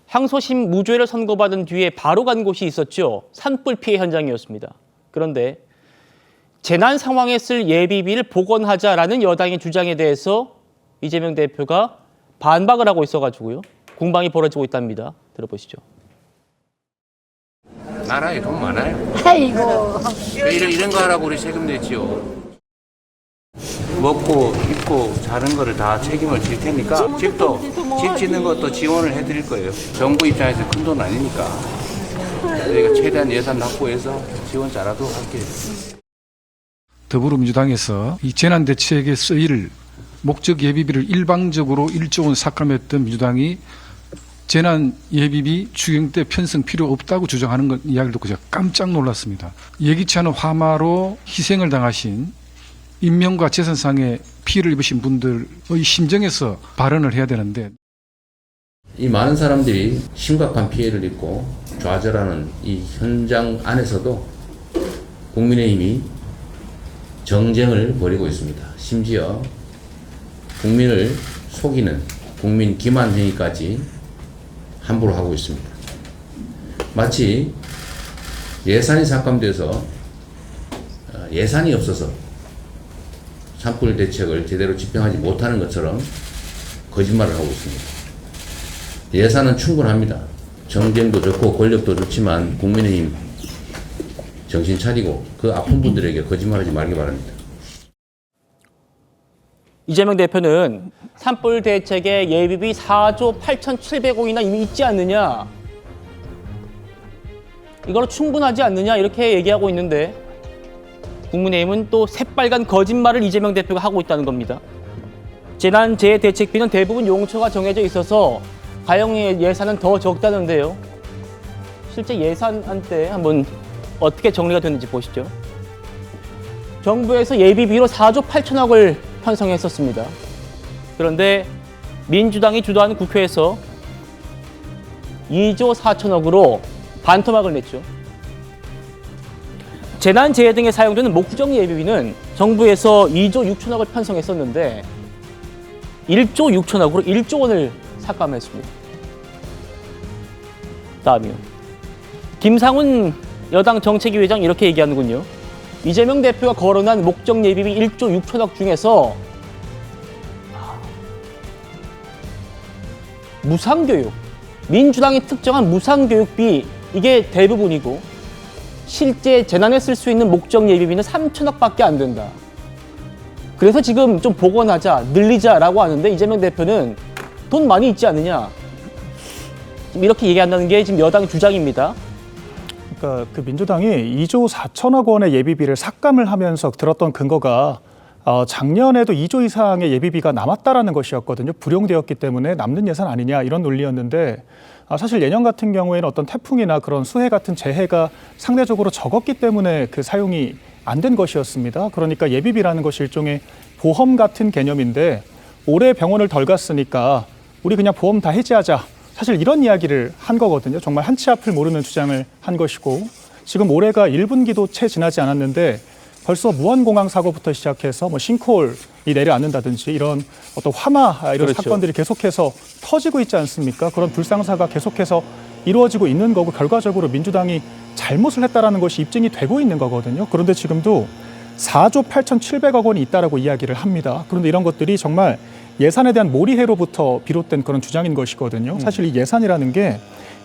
항소심 무죄를 선고받은 뒤에 바로 간 곳이 있었죠. 산불 피해 현장이었습니다. 그런데 재난 상황에 쓸 예비비를 복원하자라는 여당의 주장에 대해서 이재명 대표가 반박을 하고 있어가지고요. 공방이 벌어지고 있답니다. 들어보시죠. 나라에 돈 많아요. 아이고. 이런 거 하라고 우리 세금 냈지요. 먹고 입고 자는 거를 다 책임을 질 테니까 집 짓는 것도 지원을 해드릴 거예요. 정부 입장에서 큰 돈 아니니까 저희가 최대한 예산 확보해서 지원 잘하도록 할게요. 더불어민주당에서 이 재난대책에 쓰일 목적 예비비를 일방적으로 1조 원 삭감했던 민주당이 재난 예비비 추경 때 편성 필요 없다고 주장하는 것 이야기를 듣고 제가 깜짝 놀랐습니다. 예기치 않은 화마로 희생을 당하신 인명과 재산상의 피해를 입으신 분들의 심정에서 발언을 해야 되는데 이 많은 사람들이 심각한 피해를 입고 좌절하는 이 현장 안에서도 국민의힘이 정쟁을 벌이고 있습니다. 심지어 국민을 속이는 국민 기만 행위까지 함부로 하고 있습니다. 마치 예산이 삭감돼서 예산이 없어서 산불 대책을 제대로 집행하지 못하는 것처럼 거짓말을 하고 있습니다. 예산은 충분합니다. 정쟁도 좋고 권력도 좋지만 국민의힘 정신 차리고 그 아픈 분들에게 거짓말하지 말기 바랍니다. 이재명 대표는 산불 대책에 예비비 4조 8,700억이나 이미 있지 않느냐. 이걸로 충분하지 않느냐 이렇게 얘기하고 있는데 국민의힘은 또 새빨간 거짓말을 이재명 대표가 하고 있다는 겁니다. 재난재해대책비는 대부분 용처가 정해져 있어서 가용 예산은 더 적다는데요. 실제 예산안 때 한번 어떻게 정리가 됐는지 보시죠. 정부에서 예비비로 4조 8천억을 편성했었습니다. 그런데 민주당이 주도하는 국회에서 2조 4천억으로 반토막을 냈죠. 재난재해 등에 사용되는 목적 예비비는 정부에서 2조 6천억을 편성했었는데 1조 6천억으로 1조 원을 삭감했습니다. 다음이요. 김상훈 여당 정책위 회장 이렇게 얘기하는군요. 이재명 대표가 거론한 목적 예비비 1조 6천억 중에서 무상교육, 민주당이 특정한 무상교육비 이게 대부분이고 실제 재난에 쓸 수 있는 목적 예비비는 3천억밖에 안 된다. 그래서 지금 좀 복원하자, 늘리자라고 하는데 이재명 대표는 돈 많이 있지 않느냐. 지금 이렇게 얘기한다는 게 지금 여당 주장입니다. 그러니까 그 민주당이 2조 4천억 원의 예비비를 삭감을 하면서 들었던 근거가 작년에도 2조 이상의 예비비가 남았다라는 것이었거든요. 불용되었기 때문에 남는 예산 아니냐 이런 논리였는데 사실 예년 같은 경우에는 어떤 태풍이나 그런 수해 같은 재해가 상대적으로 적었기 때문에 그 사용이 안 된 것이었습니다. 그러니까 예비비라는 것이 일종의 보험 같은 개념인데 올해 병원을 덜 갔으니까 우리 그냥 보험 다 해지하자. 사실 이런 이야기를 한 거거든요. 정말 한치 앞을 모르는 주장을 한 것이고 지금 올해가 1분기도 채 지나지 않았는데 벌써 무한공항 사고부터 시작해서 싱크홀이 내려앉는다든지 이런 어떤 화마 이런 그렇죠. 사건들이 계속해서 터지고 있지 않습니까? 그런 불상사가 계속해서 이루어지고 있는 거고 결과적으로 민주당이 잘못을 했다라는 것이 입증이 되고 있는 거거든요. 그런데 지금도 4조 8,700억 원이 있다라고 이야기를 합니다. 그런데 이런 것들이 정말 예산에 대한 몰이해로부터 비롯된 그런 주장인 것이거든요. 사실 이 예산이라는 게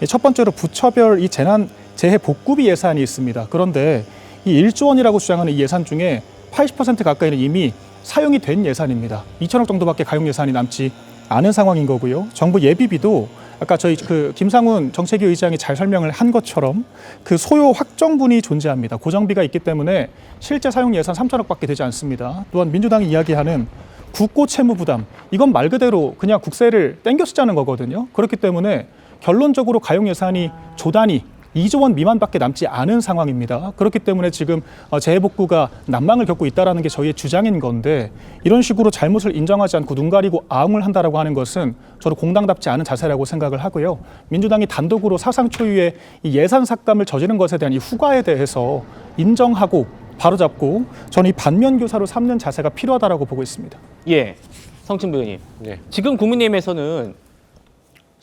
첫 번째로 부처별 이 재해 복구비 예산이 있습니다. 그런데 이 1조 원이라고 주장하는 이 예산 중에 80% 가까이는 이미 사용이 된 예산입니다. 2천억 정도밖에 가용 예산이 남지 않은 상황인 거고요. 정부 예비비도 아까 저희 그 김상훈 정책위 의장이 잘 설명을 한 것처럼 그 소요 확정분이 존재합니다. 고정비가 있기 때문에 실제 사용 예산 3천억밖에 되지 않습니다. 또한 민주당이 이야기하는 국고 채무 부담, 이건 말 그대로 그냥 국세를 땡겨 쓰자는 거거든요. 그렇기 때문에 결론적으로 가용 예산이 조단위 2조 원 미만밖에 남지 않은 상황입니다. 그렇기 때문에 지금 재해복구가 난망을 겪고 있다는 게 저희의 주장인 건데 이런 식으로 잘못을 인정하지 않고 눈 가리고 아웅을 한다라고 하는 것은 저도 공당답지 않은 자세라고 생각을 하고요. 민주당이 단독으로 사상 초유의 이 예산 삭감을 저지른 것에 대한 이 후과에 대해서 인정하고 바로잡고 저는 이 반면교사로 삼는 자세가 필요하다라고 보고 있습니다. 예, 성춘부 의원님. 네. 지금 국민의힘에서는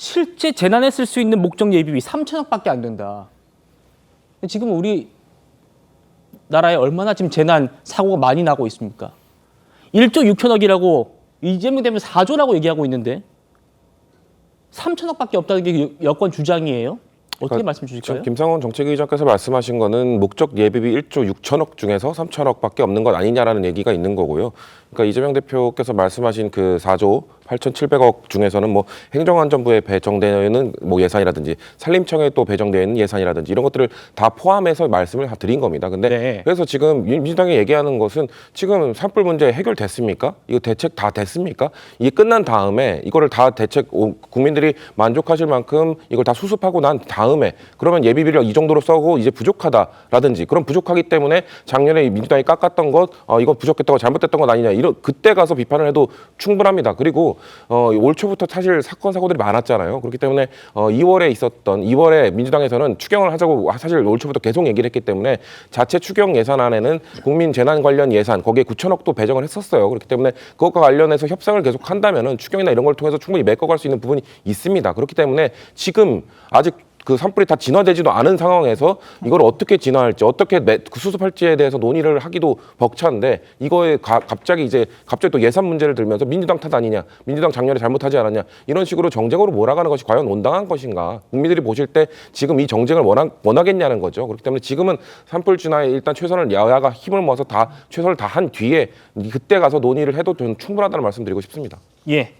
실제 재난에 쓸 수 있는 목적 예비비 3천억밖에 안 된다. 지금 우리 나라에 얼마나 지금 재난 사고가 많이 나고 있습니까? 1조 6천억이라고 이재명 대표는 4조라고 얘기하고 있는데 3천억밖에 없다는 게 여권 주장이에요? 어떻게 말씀 주실까요? 김상원 정책위의장께서 말씀하신 거는 목적 예비비 1조 6천억 중에서 3천억밖에 없는 것 아니냐라는 얘기가 있는 거고요. 그러니까 이재명 대표께서 말씀하신 그 4조 8,700억 중에서는 뭐 행정안전부에 배정되는 뭐 예산이라든지 산림청에 또 배정되어 있는 예산이라든지 이런 것들을 다 포함해서 말씀을 드린 겁니다. 근데 네. 그래서 지금 민주당이 얘기하는 것은 지금 산불 문제 해결됐습니까? 이거 대책 다 됐습니까? 이게 끝난 다음에 이거를 다 대책 국민들이 만족하실 만큼 이걸 다 수습하고 난 다음에 그러면 예비비를 이 정도로 써고 이제 부족하다라든지 그럼 부족하기 때문에 작년에 민주당이 깎았던 것 이거 부족했다고 잘못됐던 것 아니냐 이런 그때 가서 비판을 해도 충분합니다. 그리고 올 초부터 사실 사건 사고들이 많았잖아요. 그렇기 때문에 2월에 민주당에서는 추경을 하자고 사실 올 초부터 계속 얘기를 했기 때문에 자체 추경 예산안에는 국민 재난 관련 예산 거기에 9천억도 배정을 했었어요. 그렇기 때문에 그것과 관련해서 협상을 계속 한다면은 추경이나 이런 걸 통해서 충분히 메꿔갈 수 있는 부분이 있습니다. 그렇기 때문에 지금 아직 그 산불이 다 진화되지도 않은 상황에서 이걸 어떻게 진화할지 어떻게 수습할지에 대해서 논의를 하기도 벅찬데 이거에 갑자기 또 예산 문제를 들면서 민주당 탓 아니냐 민주당 작년에 잘못하지 않았냐 이런 식으로 정쟁으로 몰아가는 것이 과연 온당한 것인가 국민들이 보실 때 지금 이 정쟁을 원하겠냐는 거죠. 그렇기 때문에 지금은 산불 진화에 일단 최선을 여야가 힘을 모아서 다 최선을 다한 뒤에 그때 가서 논의를 해도 저는 충분하다는 말씀드리고 싶습니다. 예.